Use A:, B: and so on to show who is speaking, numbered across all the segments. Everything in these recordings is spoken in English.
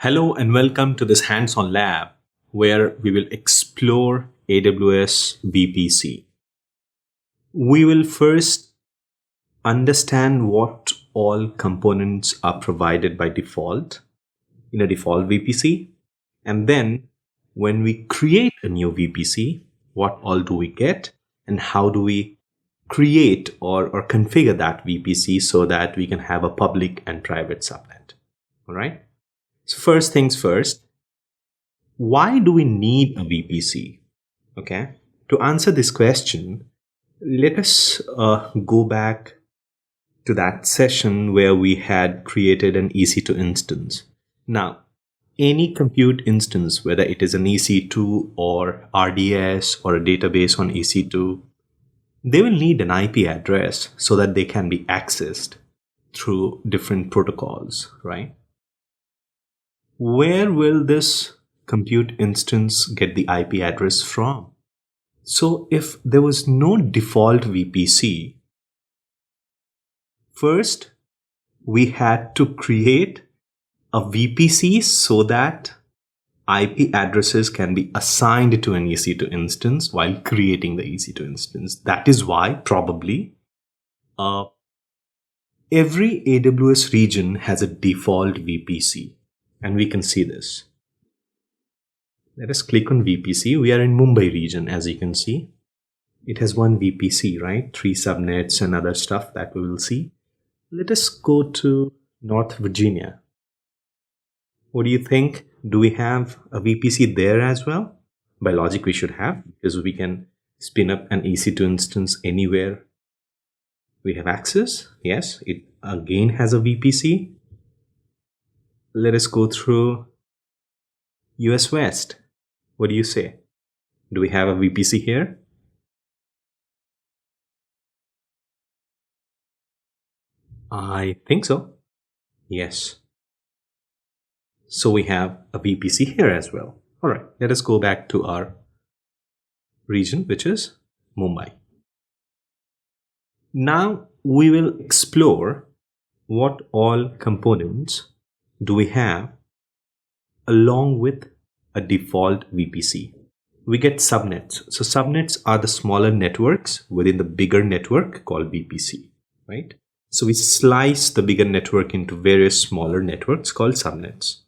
A: Hello and welcome to this hands-on lab where we will explore AWS VPC. We will first understand what all components are provided by default in a default VPC. And then when we create a new VPC, what all do we get and how do we create or configure that VPC so that we can have a public and private subnet. All right. So first things first, why do we need a VPC? Okay. To answer this question, let us go back to that session where we had created an EC2 instance. Now, any compute instance, whether it is an EC2 or RDS or a database on EC2, they will need an IP address so that they can be accessed through different protocols, right? Where will this compute instance get the IP address from? So if there was no default VPC, first we had to create a VPC so that IP addresses can be assigned to an EC2 instance while creating the EC2 instance. That is why probably every AWS region has a default VPC, and we can see this. Let us click on VPC. We are in Mumbai region, as you can see. It has one VPC, right? 3 subnets and other stuff that we will see. Let us go to North Virginia. What do you think? Do we have a VPC there as well? By logic, we should have, because we can spin up an EC2 instance anywhere we have access. Yes, it again has a VPC. Let us go through US West. What do you say? Do we have a VPC here? I think so. Yes. So we have a VPC here as well. All right, let us go back to our region, which is Mumbai. Now we will explore what all components do we have along with a default VPC. We get subnets. So subnets are the smaller networks within the bigger network called VPC, right? So we slice the bigger network into various smaller networks called subnets.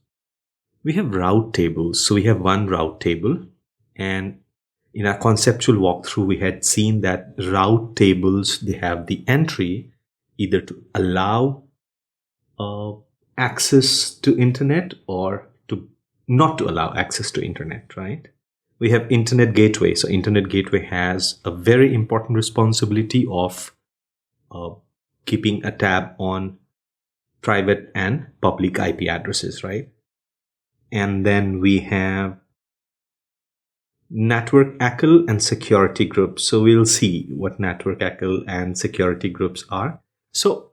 A: We have route tables. So we have one route table, and in our conceptual walkthrough, we had seen that route tables, they have the entry either to allow access to internet or to not to allow access to internet, right? We have internet gateway. So internet gateway has a very important responsibility of keeping a tab on private and public IP addresses, right? And then we have network ACL and security groups. So we'll see what network ACL and security groups are. So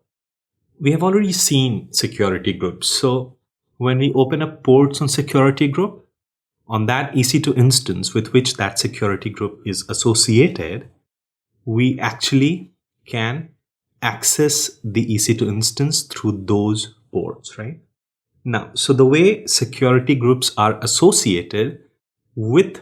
A: we have already seen security groups. So when we open up ports on security group, on that EC2 instance with which that security group is associated, we actually can access the EC2 instance through those ports, right? Now, so the way security groups are associated with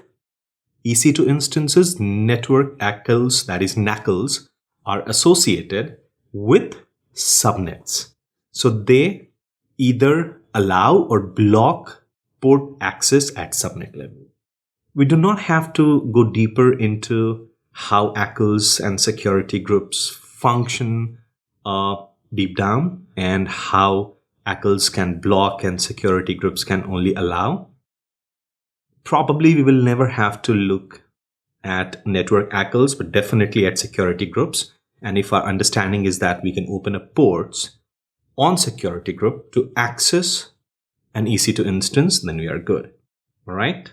A: EC2 instances, network ACLs, that is NACLs, are associated with subnets. So they either allow or block port access at subnet level. We do not have to go deeper into how ACLs and security groups function deep down and how ACLs can block and security groups can only allow. Probably we will never have to look at network ACLs, but definitely at security groups. And if our understanding is that we can open up ports on security group to access an EC2 instance, then we are good. All right.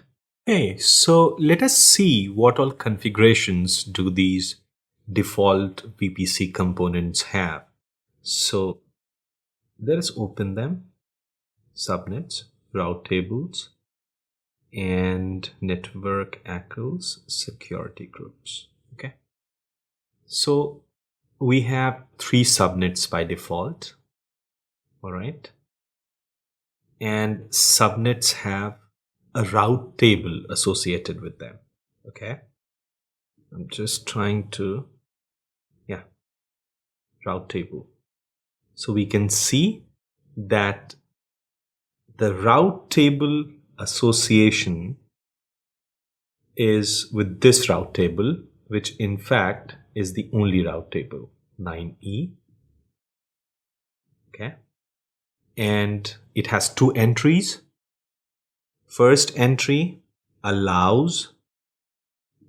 A: Okay, so let us see what all configurations do these default VPC components have. So let us open them. Subnets, route tables, and network ACLs, security groups. Okay. So we have 3 subnets by default. All right. and subnets have a route table associated with them. Okay, I'm just trying to, yeah, route table. So we can see that the route table association is with this route table, which in fact is the only route table, 9E. Okay, and it has two entries. First entry allows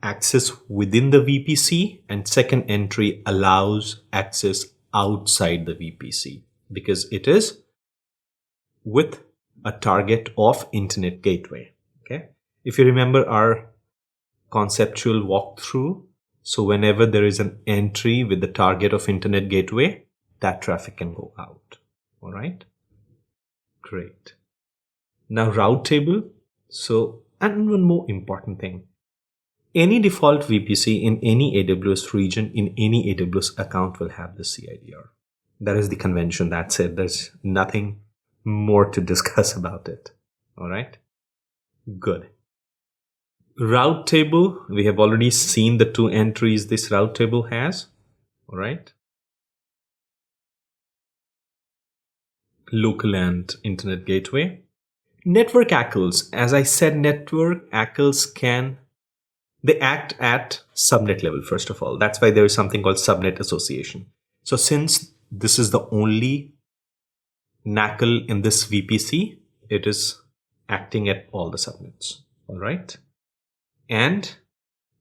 A: access within the VPC, and second entry allows access outside the VPC, because it is with a target of Internet Gateway. Okay, if you remember our conceptual walkthrough, so whenever there is an entry with the target of Internet Gateway, that traffic can go out. All right, great. Now route table. So, and one more important thing, any default VPC in any AWS region, in any AWS account, will have the CIDR. That is the convention. That's it. There's nothing more to discuss about it. All right, good. Route table, we have already seen the two entries this route table has. All right, local and Internet Gateway. Network ACLs, as I said, network ACLs they act at subnet level, first of all. That's why there is something called subnet association. So since this is the only NACL in this VPC, it is acting at all the subnets. All right, and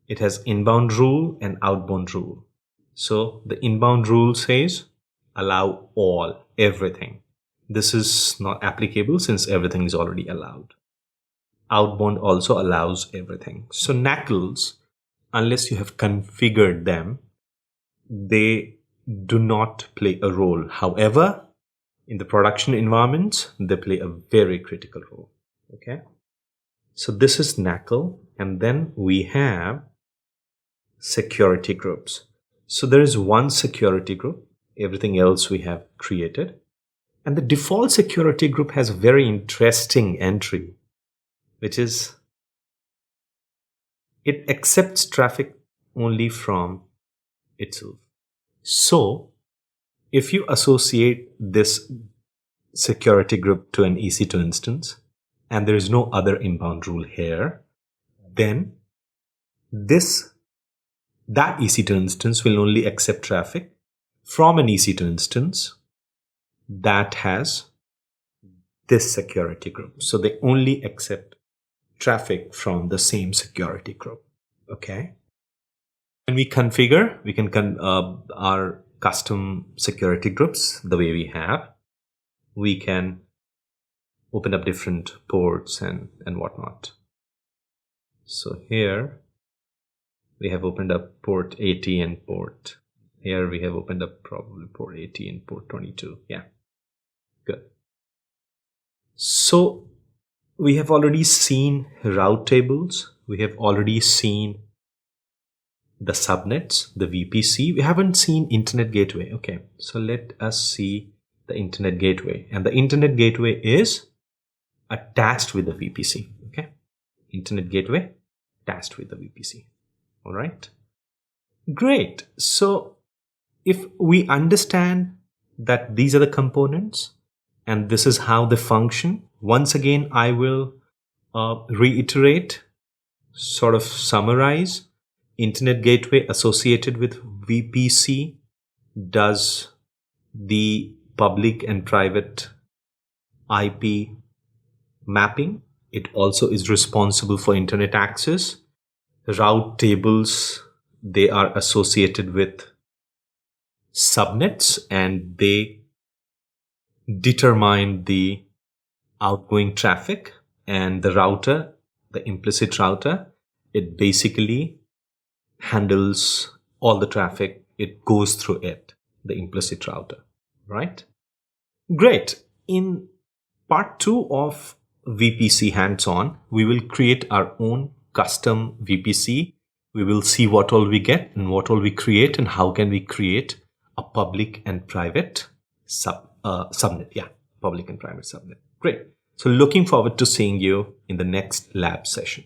A: it has inbound rule and outbound rule. So the inbound rule says allow everything. This is not applicable since everything is already allowed. Outbound also allows everything. So NACLs, unless you have configured them, they do not play a role. However, in the production environments, they play a very critical role. Okay, so this is NACL, and then we have security groups. So there is one security group. Everything else we have created. And the default security group has a very interesting entry, which is it accepts traffic only from itself. So if you associate this security group to an EC2 instance and there is no other inbound rule here, then that EC2 instance will only accept traffic from an EC2 instance that has this security group. So they only accept traffic from the same security group. Okay. When we configure, we can our custom security groups the way we have. We can open up different ports and whatnot. So here we have opened up port 80 and port. Here we have opened up probably port 80 and port 22. Yeah. Good. So we have already seen route tables. We have already seen the subnets, the VPC. We haven't seen Internet Gateway. Okay, so let us see the Internet Gateway. And the Internet Gateway is attached with the VPC. Okay, Internet Gateway attached with the VPC. All right, great. So if we understand that these are the components and this is how they function, once again, I will reiterate, sort of summarize. Internet Gateway associated with VPC does the public and private IP mapping. It also is responsible for internet access. Route tables, they are associated with subnets and they determine the outgoing traffic, and the router, the implicit router, it basically handles all the traffic. It goes through it, the implicit router, right? Great. In part 2 of VPC hands-on, we will create our own custom VPC. We will see what all we get and what all we create and how can we create a public and private subnet. Yeah, public and private subnet. Great. So looking forward to seeing you in the next lab session.